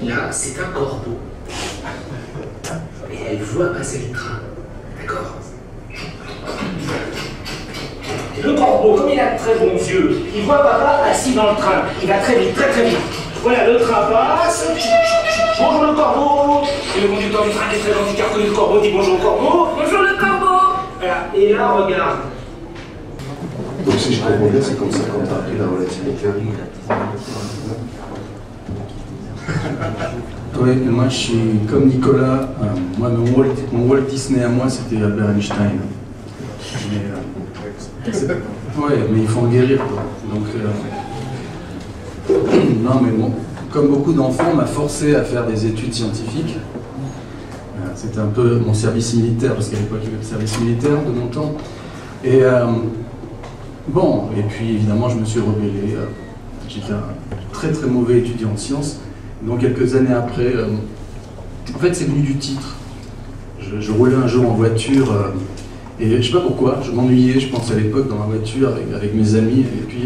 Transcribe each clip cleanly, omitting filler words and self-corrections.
Là, c'est un corbeau. Et elle voit passer le train. D'accord? Le corbeau, comme il a de très bons yeux, il voit papa assis dans le train. Il va très vite, très vite. Voilà, le train passe. Bonjour le corbeau. Et le conducteur du train qui est très gentil, qui a reconnu le corbeau, dit bonjour le corbeau. Bonjour le corbeau. Voilà, et là, regarde. Donc si je comprends bien, c'est comme ça quand tu as appris la relativité. Oui, moi je suis comme Nicolas. Moi, mon Walt Disney à moi, c'était Albert Einstein. Ouais, mais il faut en guérir, quoi. Donc, non, mais bon, comme beaucoup d'enfants, on m'a forcé à faire des études scientifiques. C'était un peu mon service militaire, parce qu'à l'époque, il y avait le service militaire de mon temps. Et bon, et puis évidemment, je me suis rebellé. J'étais un très très mauvais étudiant en sciences. Donc, quelques années après, en fait, c'est venu du titre. Je roulais un jour en voiture. Et je sais pas pourquoi, je m'ennuyais, je pense à l'époque dans ma voiture avec mes amis, et puis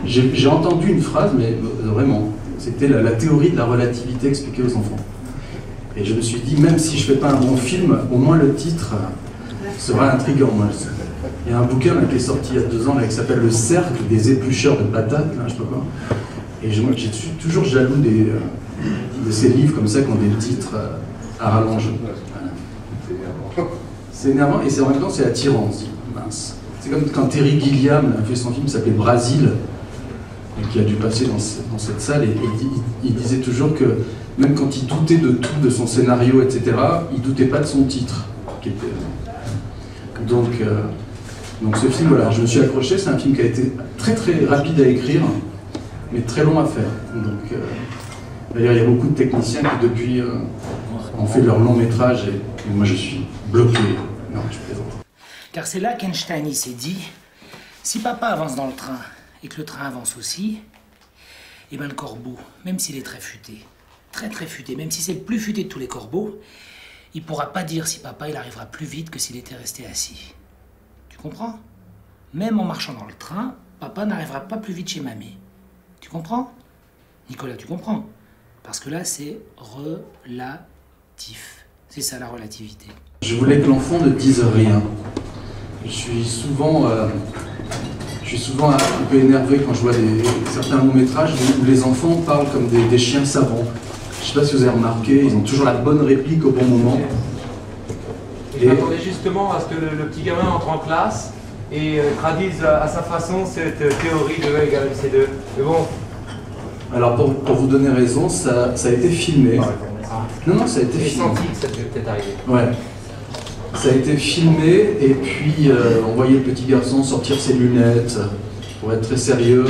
j'ai entendu une phrase, mais vraiment, c'était la théorie de la relativité expliquée aux enfants. Et je me suis dit, même si je fais pas un bon film, au moins le titre sera intriguant. Il y a un bouquin là, qui est sorti il y a 2 ans là, qui s'appelle Le Cercle des éplucheurs de patates, là, je sais pas quoi. Et je suis toujours jaloux de ces livres comme ça qui ont des titres à rallonge. C'est énervant et en même temps c'est attirant aussi. Mince. C'est comme quand Terry Gilliam a fait son film qui s'appelait Brasil, et qui a dû passer dans cette salle, et il disait toujours que même quand il doutait de tout, de son scénario, etc., il doutait pas de son titre. Donc ce film, voilà, je me suis accroché, c'est un film qui a été très très rapide à écrire, mais très long à faire. Donc d'ailleurs il y a beaucoup de techniciens qui depuis ont fait leur long métrage, et moi je suis bloqué. Non, je plaisante. Car c'est là qu'Einstein s'est dit, si papa avance dans le train et que le train avance aussi, et bien le corbeau, même s'il est très futé, même si c'est le plus futé de tous les corbeaux, il pourra pas dire si papa il arrivera plus vite que s'il était resté assis. Tu comprends? Même en marchant dans le train, papa n'arrivera pas plus vite chez mamie. Tu comprends? Nicolas, tu comprends? Parce que là, c'est relatif. C'est ça la relativité. Je voulais que l'enfant ne dise rien. Je suis souvent un peu énervé quand je vois certains longs métrages où les enfants parlent comme des chiens savants. Je ne sais pas si vous avez remarqué, ils ont toujours la bonne réplique au bon moment. Et je m'attendais justement à ce que le petit gamin entre en classe et traduise à sa façon cette théorie de E égale MC2. Mais bon. Alors pour vous donner raison, ça a été filmé. Non, ça a été filmé. J'ai senti que ça devait peut-être arriver. Ouais. Ça a été filmé et puis on voyait le petit garçon sortir ses lunettes pour être très sérieux.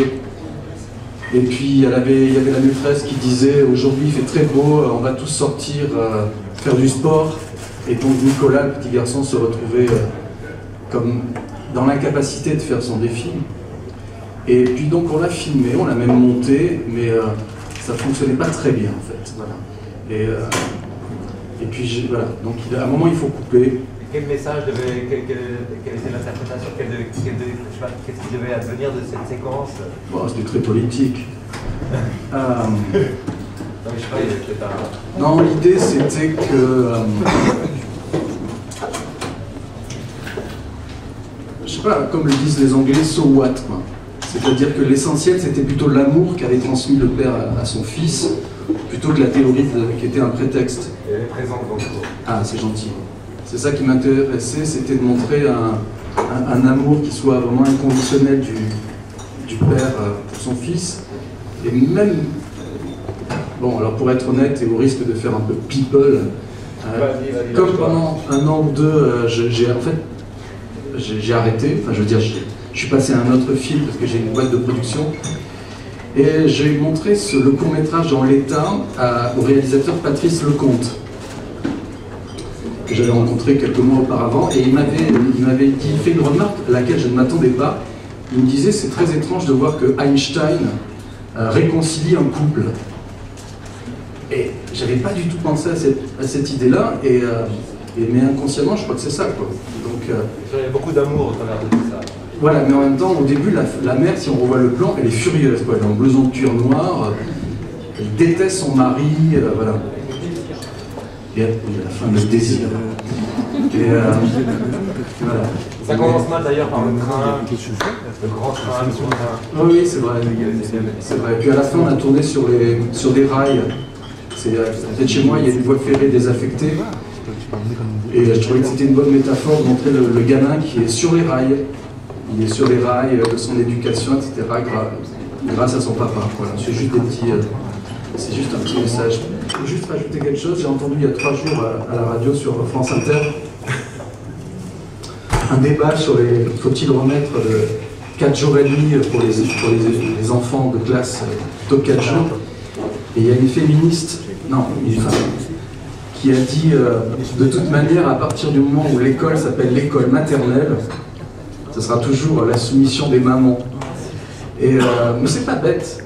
Et puis il y avait la maîtresse qui disait aujourd'hui il fait très beau, on va tous sortir faire du sport. Et donc Nicolas, le petit garçon, se retrouvait comme dans l'incapacité de faire son défi. Et puis donc on l'a filmé, on l'a même monté, mais ça ne fonctionnait pas très bien en fait. Voilà. Et puis voilà, donc à un moment il faut couper. Quel message devait, quelle était l'interprétation, qu'est-ce qui devait advenir de cette séquence? Bon, c'était très politique. Non, mais je sais pas, il y avait peut-être un... Non, l'idée c'était que... je sais pas, comme le disent les Anglais, so what, quoi. C'est-à-dire que l'essentiel c'était plutôt l'amour qu'avait transmis le père à son fils, plutôt que la théorie qui était un prétexte. Elle est présente dans le cours. Ah, c'est gentil. C'est ça qui m'intéressait, c'était de montrer un amour qui soit vraiment inconditionnel du père pour son fils. Et même, bon, alors pour être honnête et au risque de faire un peu people, comme pendant 1 an ou 2, j'ai arrêté, enfin je veux dire, je suis passé à un autre film parce que j'ai une boîte de production. Et j'ai montré le court-métrage dans l'état au réalisateur Patrice Lecomte, que j'avais rencontré quelques mois auparavant, et il m'avait fait une remarque à laquelle je ne m'attendais pas. Il me disait, c'est très étrange de voir que Einstein réconcilie un couple. Et j'avais pas du tout pensé à cette idée-là, mais inconsciemment, je crois que c'est ça, quoi. Donc, il y a beaucoup d'amour au travers de tout ça. Voilà, mais en même temps, au début, la mère, si on revoit le plan, elle est furieuse, quoi. Elle est en blouson de cuir noir, Elle déteste son mari, voilà. Et à la fin, le désir. Et voilà. Ça commence mal d'ailleurs par le train, le grand train, le petit train. Oh oui, c'est vrai. C'est vrai. Et puis à la fin, on a tourné sur des rails. À côté de chez moi, il y a une voie ferrée désaffectée. Et je trouvais que c'était une bonne métaphore de montrer le gamin qui est sur les rails. Il est sur les rails de son éducation, etc. Grâce à son papa. Voilà, c'est juste c'est juste un petit message. Je veux juste rajouter quelque chose. J'ai entendu il y a 3 jours à la radio sur France Inter un débat sur faut-il remettre 4 jours et demi pour les enfants de classe plutôt que 4 jours. Et il y a une féministe, une femme, qui a dit de toute manière, à partir du moment où l'école s'appelle l'école maternelle, ce sera toujours la soumission des mamans. Mais c'est pas bête,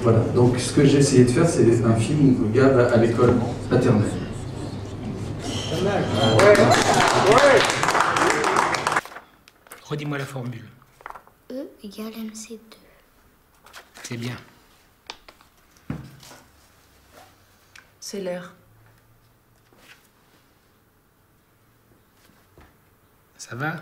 Voilà. Donc ce que j'ai essayé de faire, c'est un film où le gars va à l'école maternelle. Redis-moi la formule. E égale MC2. C'est bien. C'est l'heure. Ça va?